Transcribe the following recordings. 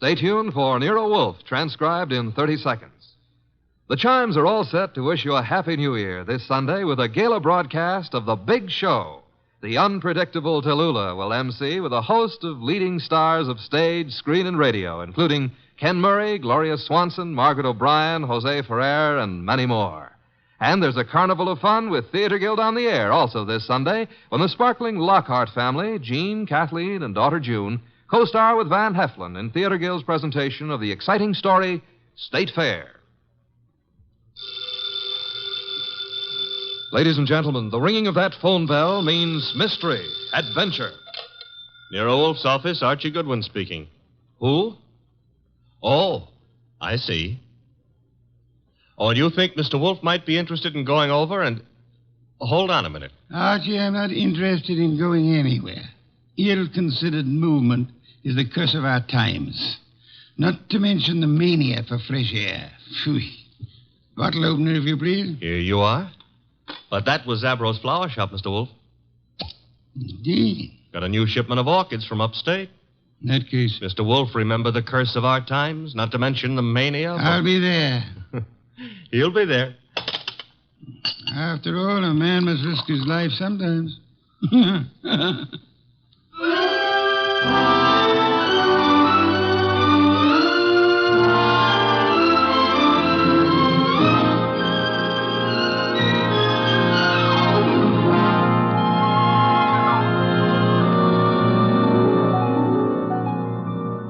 Stay tuned for Nero Wolfe, transcribed in 30 seconds. The chimes are all set to wish you a Happy New Year this Sunday with a gala broadcast of The Big Show. The unpredictable Tallulah will MC with a host of leading stars of stage, screen, and radio, including Ken Murray, Gloria Swanson, Margaret O'Brien, Jose Ferrer, and many more. And there's a carnival of fun with Theater Guild on the Air also this Sunday when the sparkling Lockhart family, Jean, Kathleen, and daughter June, co-star with Van Heflin in Theater Guild's presentation of the exciting story, State Fair. Ladies and gentlemen, the ringing of that phone bell means mystery, adventure. Nero Wolfe's office, Archie Goodwin speaking. Who? Oh, I see. Oh, and you think Mr. Wolfe might be interested in going over and... Hold on a minute. Archie, I'm not interested in going anywhere. Ill-considered movement is the curse of our times. Not to mention the mania for fresh air. Phew. Bottle opener, if you please. Here you are. But that was Zabrow's flower shop, Mr. Wolfe. Indeed. Got a new shipment of orchids from upstate. In that case, Mr. Wolfe, remember the curse of our times? Not to mention the mania. I'll be there. He'll be there. After all, a man must risk his life sometimes.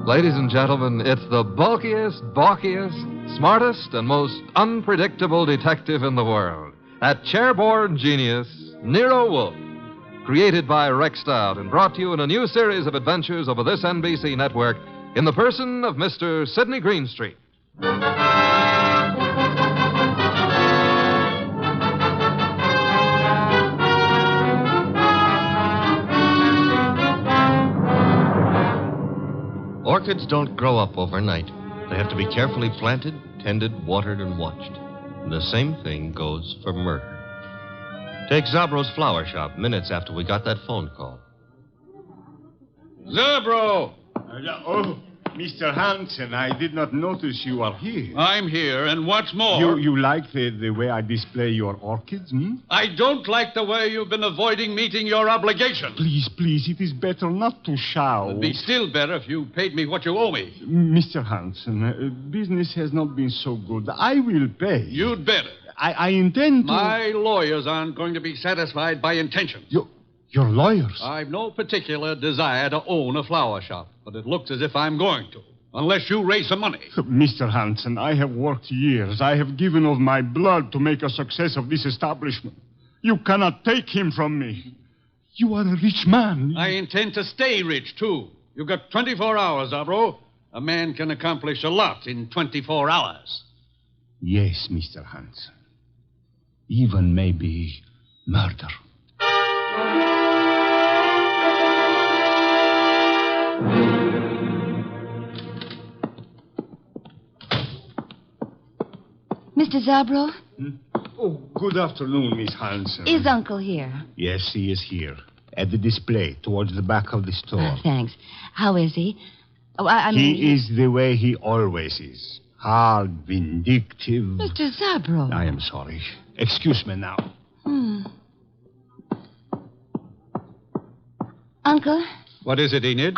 Ladies and gentlemen, it's the bulkiest, balkiest, smartest, and most unpredictable detective in the world. That chairborne genius, Nero Wolfe. Created by Rex Stout and brought to you in a new series of adventures over this NBC network in the person of Mr. Sydney Greenstreet. Orchids don't grow up overnight. They have to be carefully planted, tended, watered, and watched. And the same thing goes for murder. Take Zabrow's flower shop minutes after we got that phone call. Zabrow! Oh, Mr. Hansen, I did not notice you are here. I'm here, and what's more... You like the way I display your orchids, hmm? I don't like the way you've been avoiding meeting your obligation. Please, it is better not to shout. It'd be still better if you paid me what you owe me. Mr. Hansen, business has not been so good. I will pay. You'd better. I intend to... My lawyers aren't going to be satisfied by intentions. Your lawyers? I've no particular desire to own a flower shop, but it looks as if I'm going to, unless you raise some money. Mr. Hansen, I have worked years. I have given of my blood to make a success of this establishment. You cannot take him from me. You are a rich man. I intend to stay rich, too. You've got 24 hours, Zabrow. A man can accomplish a lot in 24 hours. Yes, Mr. Hansen. Even maybe murder. Mr. Zabrow? Oh, good afternoon, Miss Hansen. Is Uncle here? Yes, he is here. At the display, towards the back of the store. Thanks. How is he? Oh, He is the way he always is. Hard, vindictive. Mr. Zabrow. I am sorry. Excuse me now. Uncle? What is it, Enid?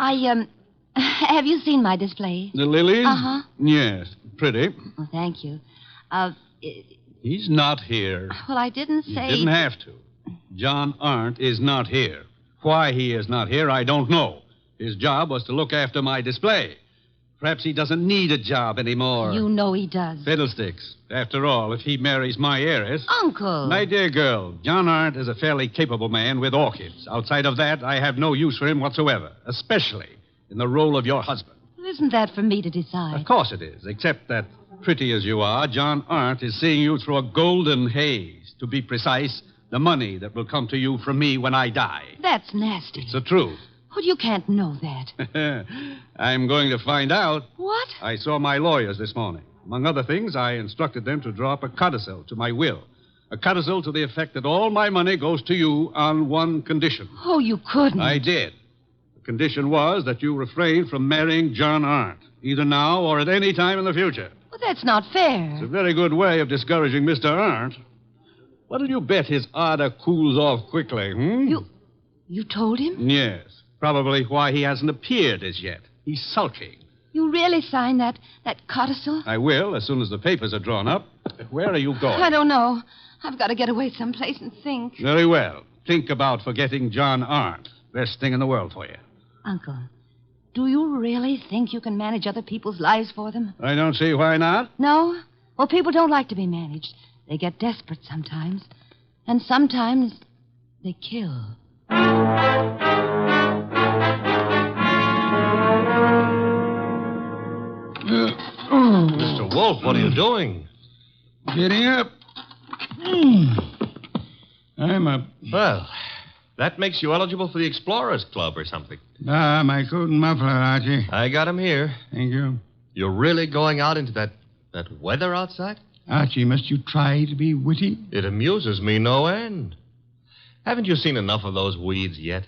Have you seen my display? The lilies? Uh-huh. Yes, pretty. Oh, thank you. He's not here. Well, I didn't say... You didn't have to. John Arndt is not here. Why he is not here, I don't know. His job was to look after my display. Perhaps he doesn't need a job anymore. You know he does. Fiddlesticks. After all, if he marries my heiress... Uncle! My dear girl, John Arndt is a fairly capable man with orchids. Outside of that, I have no use for him whatsoever, especially in the role of your husband. Isn't that for me to decide? Of course it is, except that, pretty as you are, John Arndt is seeing you through a golden haze. To be precise, the money that will come to you from me when I die. That's nasty. It's the truth. Well, you can't know that. I'm going to find out. What? I saw my lawyers this morning. Among other things, I instructed them to draw up a codicil to my will. A codicil to the effect that all my money goes to you on one condition. Oh, you couldn't. I did. The condition was that you refrain from marrying John Arndt. either now or at any time in the future. Well, that's not fair. It's a very good way of discouraging Mr. Arndt. What'll you bet his ardor cools off quickly, You told him? Yes. Probably why he hasn't appeared as yet. He's sulking. You really signed that codicil? I will, as soon as the papers are drawn up. Where are you going? I don't know. I've got to get away someplace and think. Very well. Think about forgetting John Arndt. Best thing in the world for you. Uncle, do you really think you can manage other people's lives for them? I don't see why not. No? Well, people don't like to be managed. They get desperate sometimes. And sometimes they kill. Mr. Wolfe, what are you doing? Getting up. I'm up. Well, that makes you eligible for the Explorers Club or something. Ah, my coat and muffler, Archie. I got him here. Thank you. You're really going out into that weather outside? Archie, must you try to be witty? It amuses me no end. Haven't you seen enough of those weeds yet?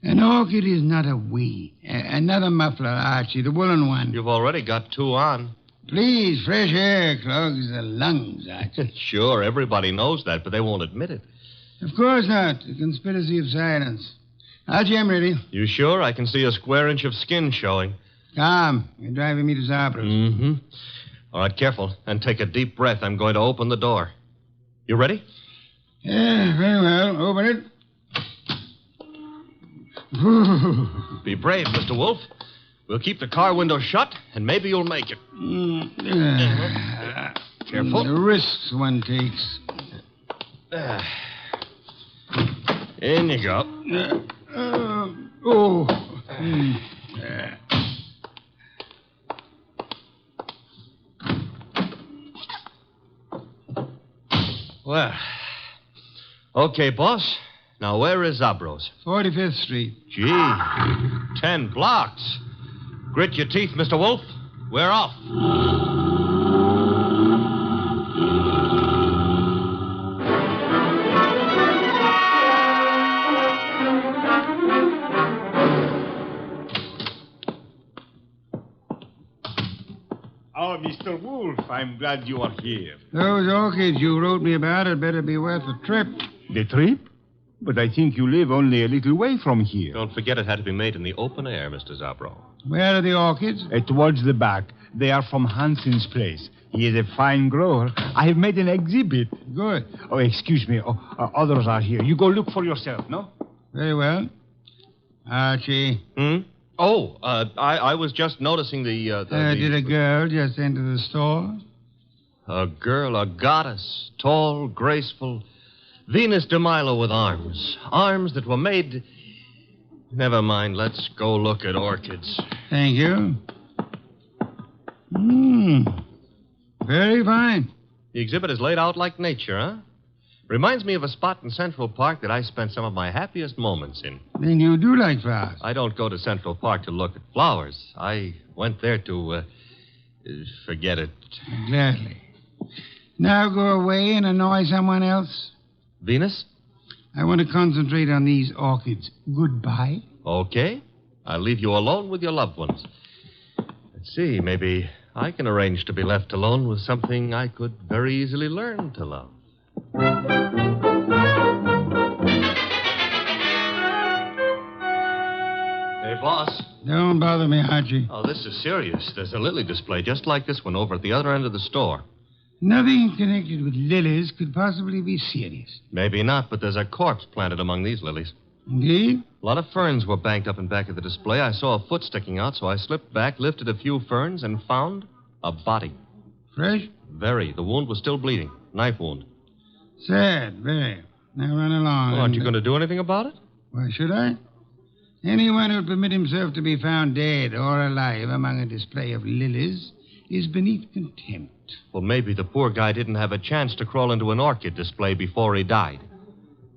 An orchid is not a weed. Another muffler, Archie, the woolen one. You've already got 2 on. Please, fresh air clogs the lungs, Archie. Sure, everybody knows that, but they won't admit it. Of course not. A conspiracy of silence. Archie, I'm ready. You sure? I can see a square inch of skin showing. Come. You're driving me to Zabras. Mm-hmm. All right, careful. And take a deep breath. I'm going to open the door. You ready? Yeah, very well. Open it. Be brave, Mr. Wolfe. We'll keep the car window shut, and maybe you'll make it. Careful. The risks one takes. In you go. Well, okay, boss. Now, where is Zabros? 45th Street. Gee, 10 blocks. Grit your teeth, Mr. Wolfe. We're off. Oh, Mr. Wolfe, I'm glad you are here. Those orchids you wrote me about had better be worth the trip. The trip? But I think you live only a little way from here. Don't forget it had to be made in the open air, Mr. Zabro. Where are the orchids? Towards the back. They are from Hansen's place. He is a fine grower. I have made an exhibit. Good. Oh, excuse me. Others are here. You go look for yourself, no? Very well. Archie. Oh, I was just noticing the... Did a girl just enter the store? A girl, a goddess, tall, graceful... Venus de Milo with arms. Arms that were made... Never mind, let's go look at orchids. Thank you. Very fine. The exhibit is laid out like nature, huh? Reminds me of a spot in Central Park that I spent some of my happiest moments in. Then you do like flowers. I don't go to Central Park to look at flowers. I went there to, forget it. Gladly. Now go away and annoy someone else. Venus? I want to concentrate on these orchids. Goodbye. Okay. I'll leave you alone with your loved ones. Let's see, maybe I can arrange to be left alone with something I could very easily learn to love. Hey, boss. Don't bother me, Archie. Oh, this is serious. There's a lily display just like this one over at the other end of the store. Nothing connected with lilies could possibly be serious. Maybe not, but there's a corpse planted among these lilies. Indeed? A lot of ferns were banked up in back of the display. I saw a foot sticking out, so I slipped back, lifted a few ferns, and found a body. Fresh? Very. The wound was still bleeding. Knife wound. Sad, very. Now run along. Well, aren't you going to do anything about it? Why should I? Anyone who'll permit himself to be found dead or alive among a display of lilies is beneath contempt. Well, maybe the poor guy didn't have a chance to crawl into an orchid display before he died.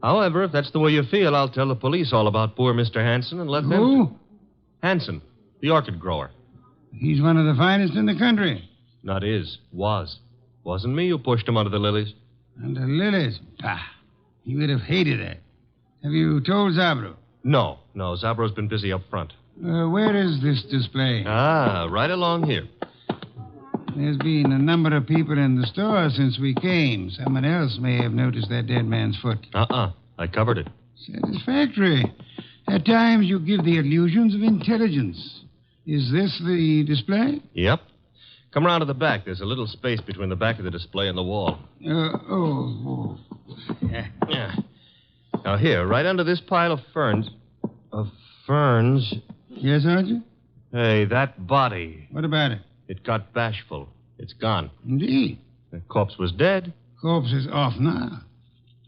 However, if that's the way you feel, I'll tell the police all about poor Mr. Hansen and let them... Who? Hansen, the orchid grower. He's one of the finest in the country. Not is. Was. Wasn't me who pushed him under the lilies. Under lilies? Bah. He would have hated that. Have you told Zabro? No. Zabro's been busy up front. Where is this display? Ah, right along here. There's been a number of people in the store since we came. Someone else may have noticed that dead man's foot. I covered it. Satisfactory. At times you give the illusions of intelligence. Is this the display? Yep. Come around to the back. There's a little space between the back of the display and the wall. Yeah. Now, here, right under this pile of ferns. Of ferns? Yes, Archie? Hey, that body. What about it? It got Bashful. It's gone. Indeed. The corpse was dead. Corpse is off now.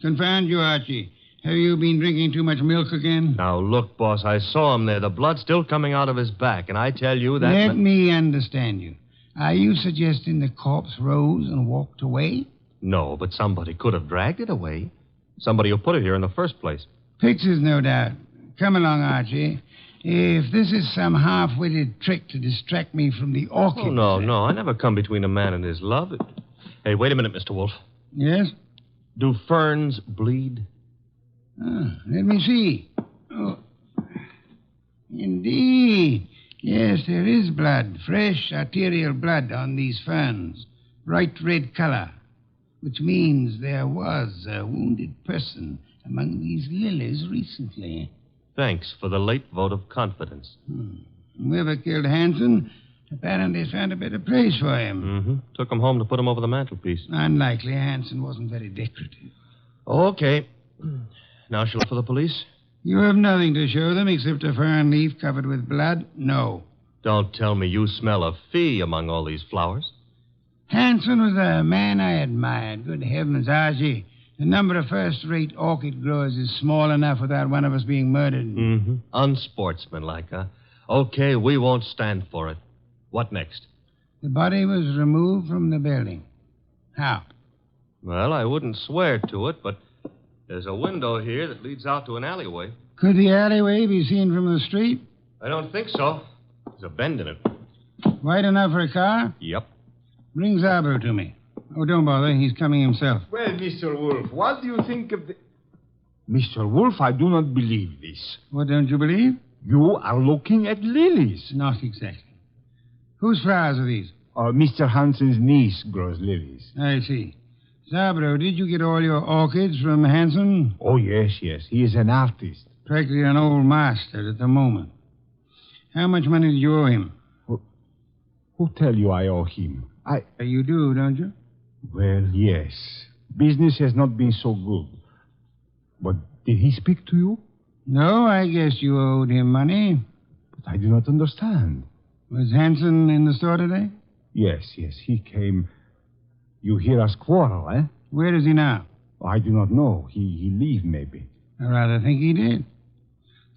Confound you, Archie. Have you been drinking too much milk again? Now, look, boss, I saw him there. The blood's still coming out of his back, and I tell you that... Let me understand you. Are you suggesting the corpse rose and walked away? No, but somebody could have dragged it away. Somebody who put it here in the first place. Pictures, no doubt. Come along, Archie. If this is some half-witted trick to distract me from the orchid... Oh, no. I never come between a man and his love. Hey, wait a minute, Mr. Wolfe. Yes? Do ferns bleed? Let me see. Oh. Indeed. Yes, there is blood. Fresh arterial blood on these ferns. Bright red color. Which means there was a wounded person among these lilies recently. Thanks for the late vote of confidence. Whoever killed Hanson apparently found a better place for him. Mm-hmm. Took him home to pim over the mantelpiece. Unlikely. Hanson wasn't very decorative. Okay. Now shall I look for the police? You have nothing to show them except a fern leaf covered with blood? No. Don't tell me you smell a fee among all these flowers. Hanson was a man I admired. Good heavens, Archie. The number of first-rate orchid growers is small enough without one of us being murdered. Mm-hmm. Unsportsmanlike, huh? Okay, we won't stand for it. What next? The body was removed from the building. How? Well, I wouldn't swear to it, but there's a window here that leads out to an alleyway. Could the alleyway be seen from the street? I don't think so. There's a bend in it. Wide enough for a car? Yep. Bring Zabro to me. Oh, don't bother. He's coming himself. Well, Mr. Wolfe, what do you think of the... Mr. Wolfe, I do not believe this. What don't you believe? You are looking at lilies. Not exactly. Whose flowers are these? Mr. Hanson's niece grows lilies. I see. Zabro, did you get all your orchids from Hanson? Oh, yes. He is an artist. Practically an old master at the moment. How much money did you owe him? Who tell you I owe him? You do, don't you? Well, yes. Business has not been so good. But did he speak to you? No, I guess you owed him money. But I do not understand. Was Hanson in the store today? Yes, he came. You hear us quarrel, eh? Where is he now? I do not know. He leave, maybe. I rather think he did.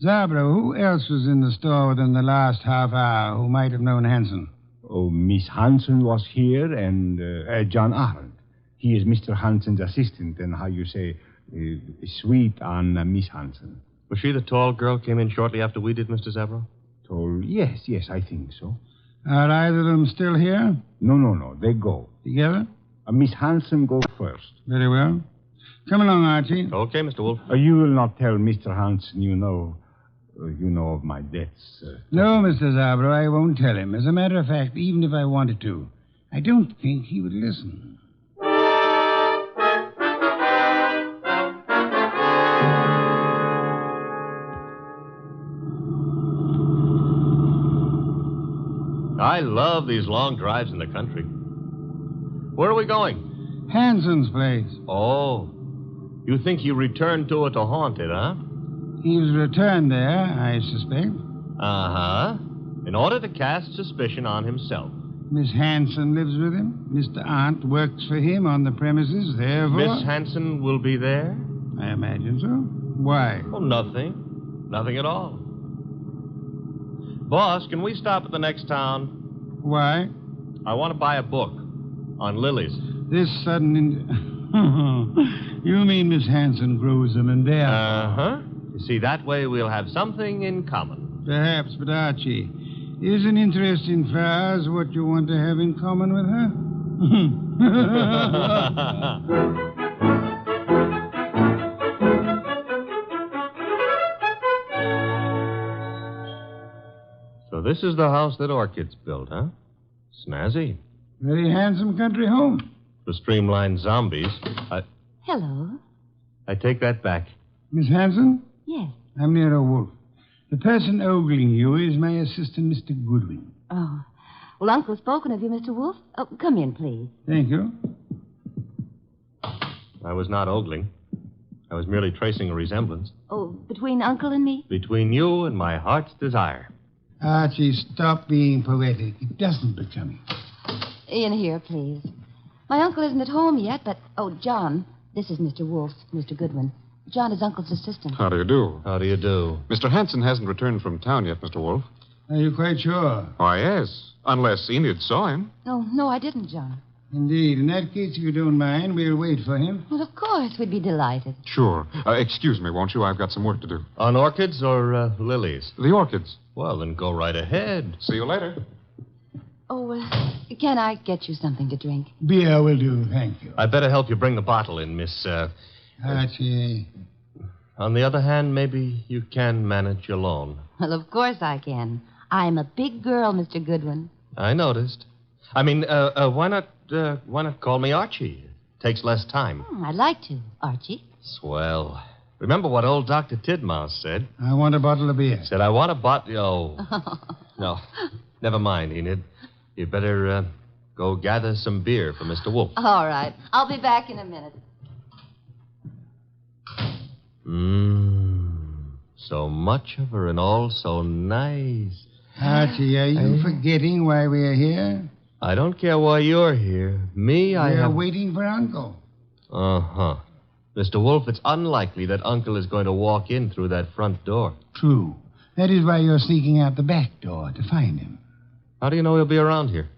Zabro, who else was in the store within the last half hour who might have known Hanson? Oh, Miss Hanson was here, and John Arendt. He is Mr. Hanson's assistant, and how you say, sweet on Miss Hanson. Was she the tall girl came in shortly after we did, Mr. Zabro? Tall? Yes, I think so. Are either of them still here? No. They go. Together? Miss Hanson go first. Very well. Come along, Archie. Okay, Mr. Wolfe. You will not tell Mr. Hanson you know of my debts. No, Mr. Zabro, I won't tell him. As a matter of fact, even if I wanted to, I don't think he would listen. I love these long drives in the country. Where are we going? Hanson's place. Oh. You think he returned to it to haunt it, huh? He was returned there, I suspect. Uh-huh. In order to cast suspicion on himself. Miss Hanson lives with him. Mr. Arndt works for him on the premises, therefore... Miss Hanson will be there? I imagine so. Why? Oh, nothing. Nothing at all. Boss, can we stop at the next town? Why? I want to buy a book on lilies. This sudden... You mean Miss Hanson grows them in there? Uh-huh. You see, that way we'll have something in common. Perhaps, but Archie, is an interest in flowers what you want to have in common with her? This is the house that Orchids built, huh? Snazzy. Very handsome country home. The streamlined zombies. Hello. I take that back. Miss Hanson? Yes. I'm Nero Wolfe. The person ogling you is my assistant, Mr. Goodwin. Oh. Well, Uncle's spoken of you, Mr. Wolfe. Oh, come in, please. Thank you. I was not ogling. I was merely tracing a resemblance. Oh, between Uncle and me? Between you and my heart's desire. Archie, stop being poetic. It doesn't become you. In here, please. My uncle isn't at home yet, but... Oh, John, this is Mr. Wolfe, Mr. Goodwin. John is Uncle's assistant. How do you do? How do you do? Mr. Hanson hasn't returned from town yet, Mr. Wolfe. Are you quite sure? Why, yes. Unless Enid saw him. Oh, no, I didn't, John. Indeed. In that case, if you don't mind, we'll wait for him. Well, of course, we'd be delighted. Sure. Excuse me, won't you? I've got some work to do. On orchids or lilies? The orchids. Well, then go right ahead. See you later. Oh, can I get you something to drink? Beer will do, thank you. I'd better help you bring the bottle in, Miss... Archie. On the other hand, maybe you can manage alone. Well, of course I can. I'm a big girl, Mr. Goodwin. I noticed. I mean, why not call me Archie? Takes less time. I'd like to, Archie. Swell. Remember what old Dr. Tidmouse said? I want a bottle of beer. Said, I want a bottle... Oh. No. Never mind, Enid. You'd better go gather some beer for Mr. Wolfe. All right. I'll be back in a minute. So much of her and all so nice. Archie, are you forgetting why we're here? I don't care why you're here. Me, We're waiting for Uncle. Uh-huh. Mr. Wolfe, it's unlikely that Uncle is going to walk in through that front door. True. That is why you're sneaking out the back door to find him. How do you know he'll be around here?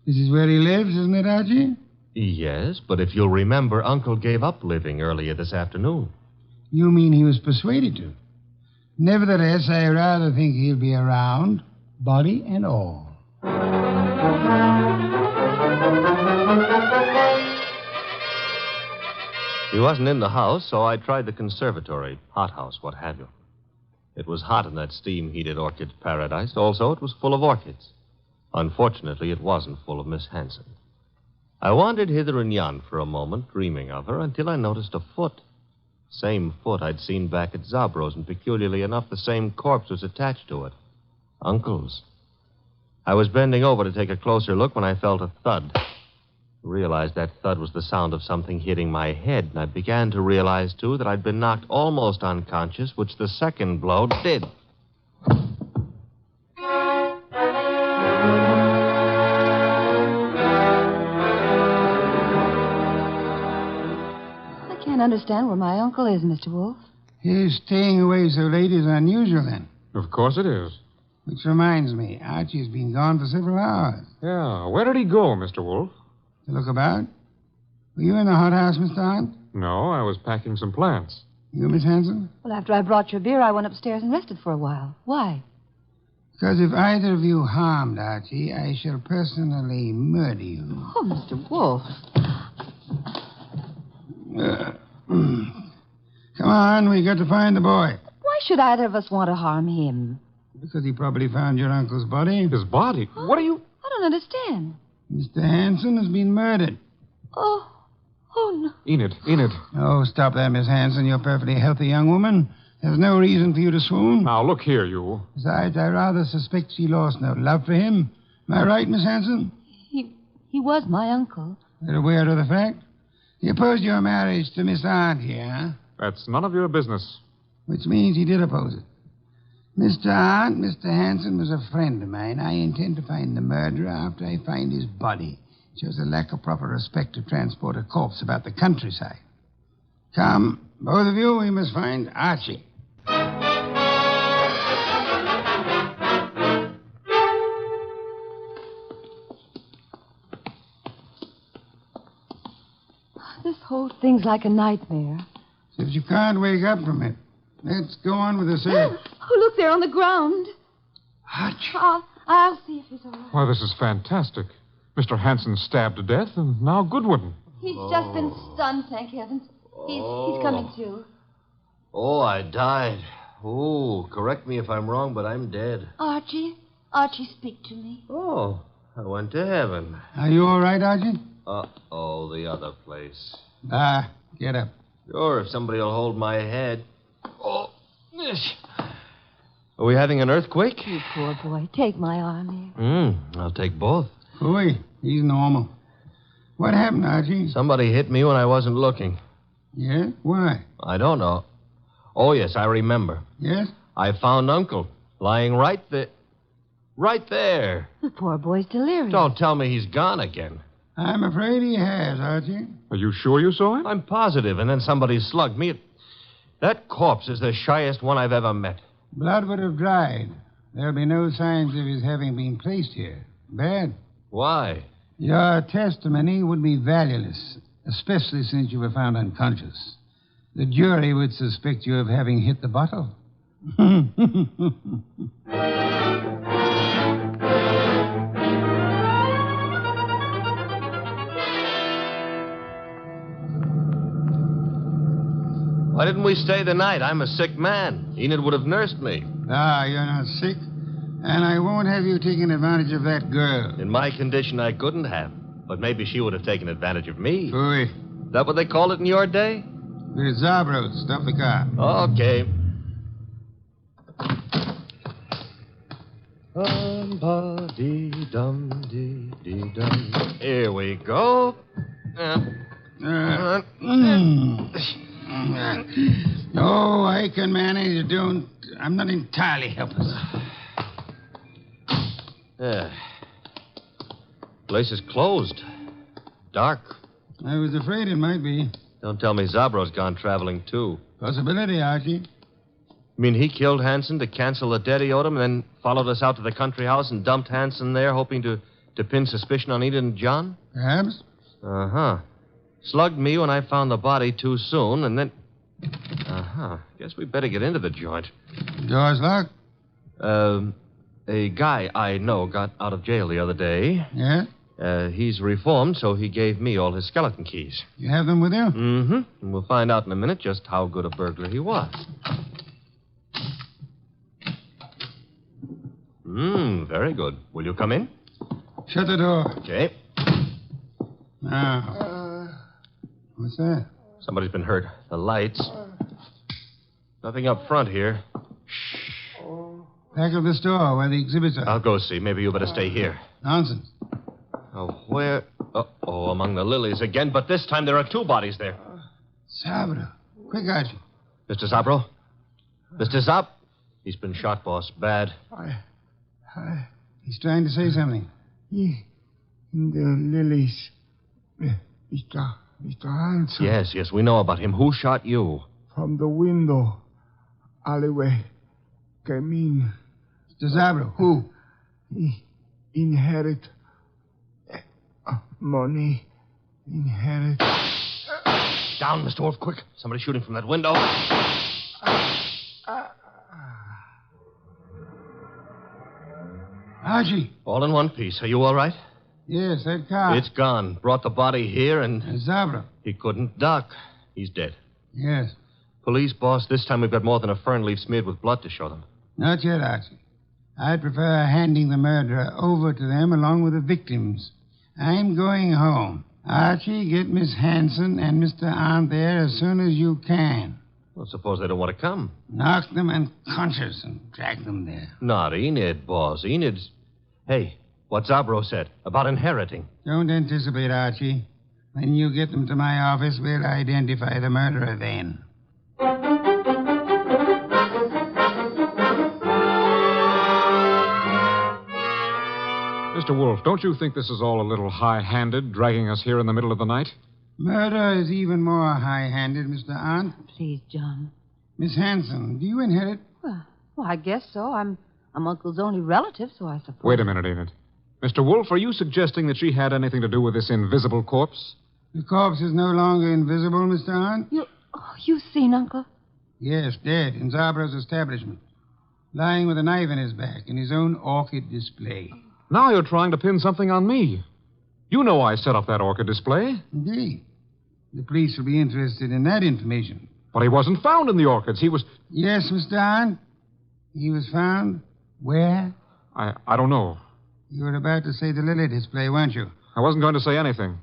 This is where he lives, isn't it, Archie? Yes, but if you'll remember, Uncle gave up living earlier this afternoon. You mean he was persuaded to? Nevertheless, I rather think he'll be around, body and all. He wasn't in the house, so I tried the conservatory, hothouse, what have you. It was hot in that steam-heated orchid paradise. Also, it was full of orchids. Unfortunately, it wasn't full of Miss Hanson. I wandered hither and yon for a moment, dreaming of her, until I noticed a foot. Same foot I'd seen back at Zabro's, and peculiarly enough, the same corpse was attached to it. Uncle's. I was bending over to take a closer look when I felt a thud. I realized that thud was the sound of something hitting my head, and I began to realize, too, that I'd been knocked almost unconscious, which the second blow did. I can't understand where my uncle is, Mr. Wolfe. His staying away so late is unusual, then. Of course it is. Which reminds me, Archie's been gone for several hours. Yeah. Where did he go, Mr. Wolfe? To look about? Were you in the hothouse, Mr. Hunt? No, I was packing some plants. You, Miss Hanson? Well, after I brought your beer, I went upstairs and rested for a while. Why? Because if either of you harmed Archie, I shall personally murder you. Oh, Mr. Wolfe. Come on, we got to find the boy. Why should either of us want to harm him? Because he probably found your uncle's body. His body? What are you... I don't understand. Mr. Hanson has been murdered. Oh no. Enid. Oh, stop that, Miss Hanson. You're a perfectly healthy young woman. There's no reason for you to swoon. Now, look here, you. Besides, I rather suspect she lost no love for him. Am I right, Miss Hanson? He was my uncle. You're aware of the fact? He opposed your marriage to Miss Aunt here, huh? That's none of your business. Which means he did oppose it. Mr. Aunt, Mr. Hanson was a friend of mine. I intend to find the murderer after I find his body. It shows a lack of proper respect to transport a corpse about the countryside. Come, both of you, we must find Archie. This whole thing's like a nightmare. If you can't wake up from it, let's go on with the search. Oh, look, there on the ground. Archie. I'll see if he's all right. Why, this is fantastic. Mr. Hanson stabbed to death, and now Goodwin. He's just been stunned, thank heavens. He's coming to. Oh, I died. Oh, correct me if I'm wrong, but I'm dead. Archie, Archie, speak to me. Oh, I went to heaven. Are you all right, Archie? Uh-oh, the other place. Get up. Sure, if somebody will hold my head. Oh. Are we having an earthquake? You poor boy. Take my arm here. I'll take both. Ooh, he's normal. What happened, Archie? Somebody hit me when I wasn't looking. Yeah? Why? I don't know. Oh, yes, I remember. Yes? I found Uncle lying right there. Right there. The poor boy's delirious. Don't tell me he's gone again. I'm afraid he has, Archie. Are you sure you saw him? I'm positive, and then somebody slugged me. That corpse is the shyest one I've ever met. Blood would have dried. There'll be no signs of his having been placed here. Bad. Why? Your testimony would be valueless, especially since you were found unconscious. The jury would suspect you of having hit the bottle. Why didn't we stay the night? I'm a sick man. Enid would have nursed me. You're not sick. And I won't have you taking advantage of that girl. In my condition, I couldn't have. But maybe she would have taken advantage of me. Ooh. Is that what they called it in your day? There's Zabro. Stop the car. Okay. Here we go. Oh, I can manage. I'm not entirely helpless. Place is closed. Dark. I was afraid it might be. Don't tell me Zabro's gone traveling, too. Possibility, Archie. You mean he killed Hanson to cancel the debt he owed him and then followed us out to the country house and dumped Hanson there, hoping to pin suspicion on Enid and John? Perhaps. Uh-huh. Slugged me when I found the body too soon, and then... Uh-huh. Guess we better get into the joint. Door's locked. A guy I know got out of jail the other day. Yeah? He's reformed, so he gave me all his skeleton keys. You have them with you? Mm-hmm. And we'll find out in a minute just how good a burglar he was. Very good. Will you come in? Shut the door. Okay. Now. What's that? Somebody's been hurt. The lights. Nothing up front here. Back of the store where the exhibits are. I'll go see. Maybe you better stay here. Nonsense. Oh, where? Uh-oh, among the lilies again. But this time there are two bodies there. Sabro. Quick, Archie. Mr. Zabro? Mr. Zab? He's been shot, boss. Bad. He's trying to say something. In the lilies. Mr. Hanson. Yes, we know about him. Who shot you? From the window. Alleyway. Came in. Mr. Zabro, who? He inherit money. Inherit. Down, Mr. Wolfe, quick. Somebody's shooting from that window. Archie. All in one piece. Are you all right? Yes, that car. It's gone. Brought the body here and... Zabro. He couldn't duck. He's dead. Yes. Police, boss, this time we've got more than a fern leaf smeared with blood to show them. Not yet, Archie. I'd prefer handing the murderer over to them along with the victims. I'm going home. Archie, get Miss Hanson and Mr. Arndt there as soon as you can. Well, suppose they don't want to come. Knock them unconscious and drag them there. Not Enid, boss. Enid's... Hey, what Zabro said about inheriting. Don't anticipate, Archie. When you get them to my office, we'll identify the murderer then. Mr. Wolfe, don't you think this is all a little high-handed, dragging us here in the middle of the night? Murder is even more high-handed, Mr. Arndt. Please, John. Miss Hanson, do you inherit? Well, I guess so. I'm Uncle's only relative, so I suppose. Wait a minute, Enid. Mr. Wolfe, are you suggesting that she had anything to do with this invisible corpse? The corpse is no longer invisible, Mr. Arndt. You've seen Uncle? Yes, dead in Zabro's establishment. Lying with a knife in his back in his own orchid display. Now you're trying to pin something on me. You know I set up that orchid display. Indeed. The police will be interested in that information. But he wasn't found in the orchids. He was... Yes, Mr. Arndt. He was found where? I don't know. You were about to say the lily display, weren't you? I wasn't going to say anything.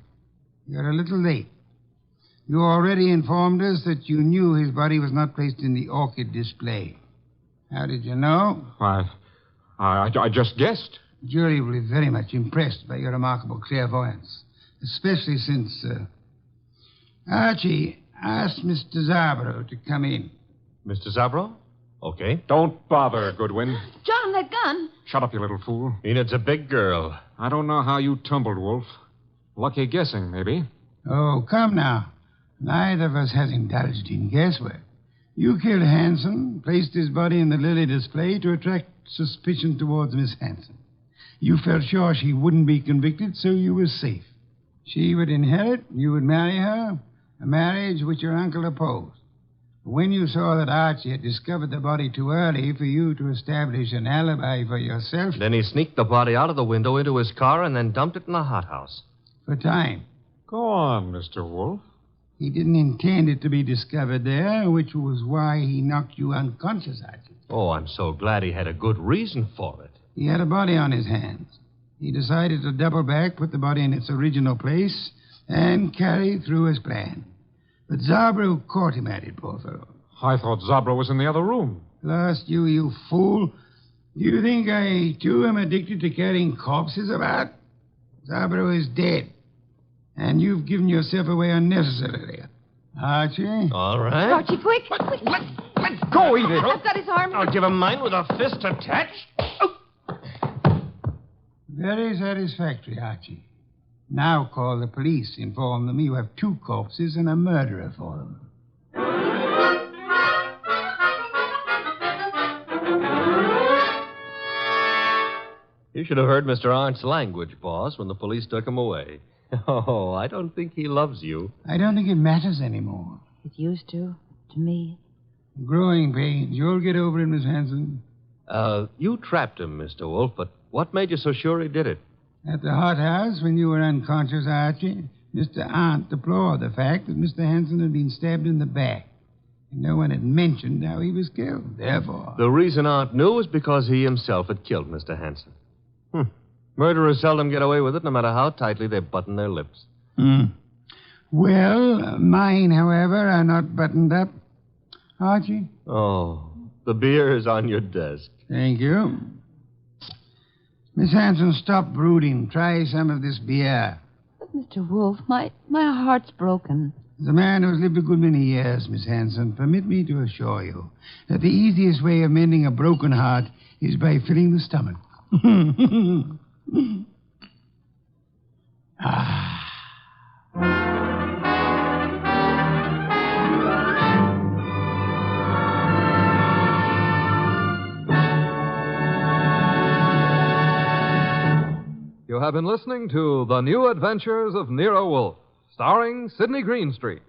You're a little late. You already informed us that you knew his body was not placed in the orchid display. How did you know? I just guessed. The jury will be very much impressed by your remarkable clairvoyance, especially since Archie asked Mr. Zabro to come in. Mr. Zabro? Okay. Don't bother, Goodwin. John, that gun. Shut up, you little fool. Enid's a big girl. I don't know how you tumbled, Wolf. Lucky guessing, maybe. Oh, come now. Neither of us has indulged in guesswork. You killed Hanson, placed his body in the lily display to attract suspicion towards Miss Hanson. You felt sure she wouldn't be convicted, so you were safe. She would inherit, you would marry her, a marriage which your uncle opposed. When you saw that Archie had discovered the body too early for you to establish an alibi for yourself... Then he sneaked the body out of the window into his car and then dumped it in the hothouse. For time. Go on, Mr. Wolf. He didn't intend it to be discovered there, which was why he knocked you unconscious, Archie. Oh, I'm so glad he had a good reason for it. He had a body on his hands. He decided to double back, put the body in its original place, and carry through his plan. But Zabro caught him at it, poor fellow. I thought Zabro was in the other room. Lost you fool. Do you think I, too, am addicted to carrying corpses about? Zabro is dead. And you've given yourself away unnecessarily. Archie? All right. Archie, quick. Let go, Enid. I've got his arm. I'll give him mine with a fist attached. Oh. Very satisfactory, Archie. Now call the police. Inform them you have 2 corpses and a murderer for them. You should have heard Mr. Arndt's language, boss, when the police took him away. Oh, I don't think he loves you. I don't think it matters anymore. It used to me. Growing pains. You'll get over it, Miss Hanson. You trapped him, Mr. Wolf, but what made you so sure he did it? At the hothouse, when you were unconscious, Archie, Mr. Arndt deplored the fact that Mr. Hanson had been stabbed in the back. And no one had mentioned how he was killed. Therefore... The reason Arndt knew was because he himself had killed Mr. Hanson. Murderers seldom get away with it, no matter how tightly they button their lips. Well, mine, however, are not buttoned up. Archie? Oh, the beer is on your desk. Thank you. Miss Hanson, stop brooding. Try some of this beer. But, Mr. Wolf, my heart's broken. As a man who has lived a good many years, Miss Hanson, permit me to assure you that the easiest way of mending a broken heart is by filling the stomach. You have been listening to The New Adventures of Nero Wolfe, starring Sydney Greenstreet.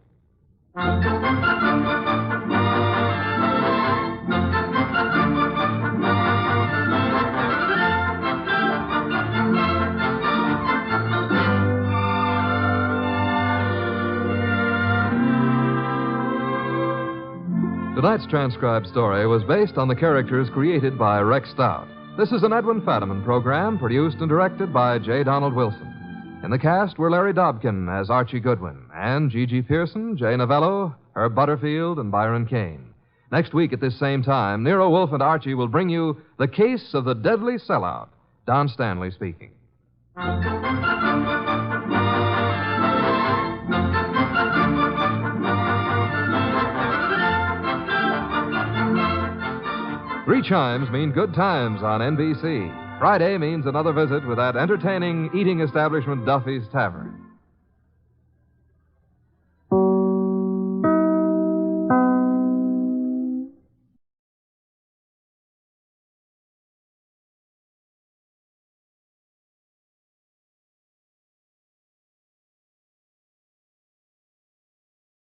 Tonight's transcribed story was based on the characters created by Rex Stout. This is an Edwin Fadiman program produced and directed by J. Donald Wilson. In the cast were Larry Dobkin as Archie Goodwin, and Gigi Pearson, Jay Novello, Herb Butterfield, and Byron Kane. Next week at this same time, Nero Wolfe and Archie will bring you The Case of the Deadly Sellout. Don Stanley speaking. Three chimes mean good times on NBC. Friday means another visit with that entertaining eating establishment, Duffy's Tavern.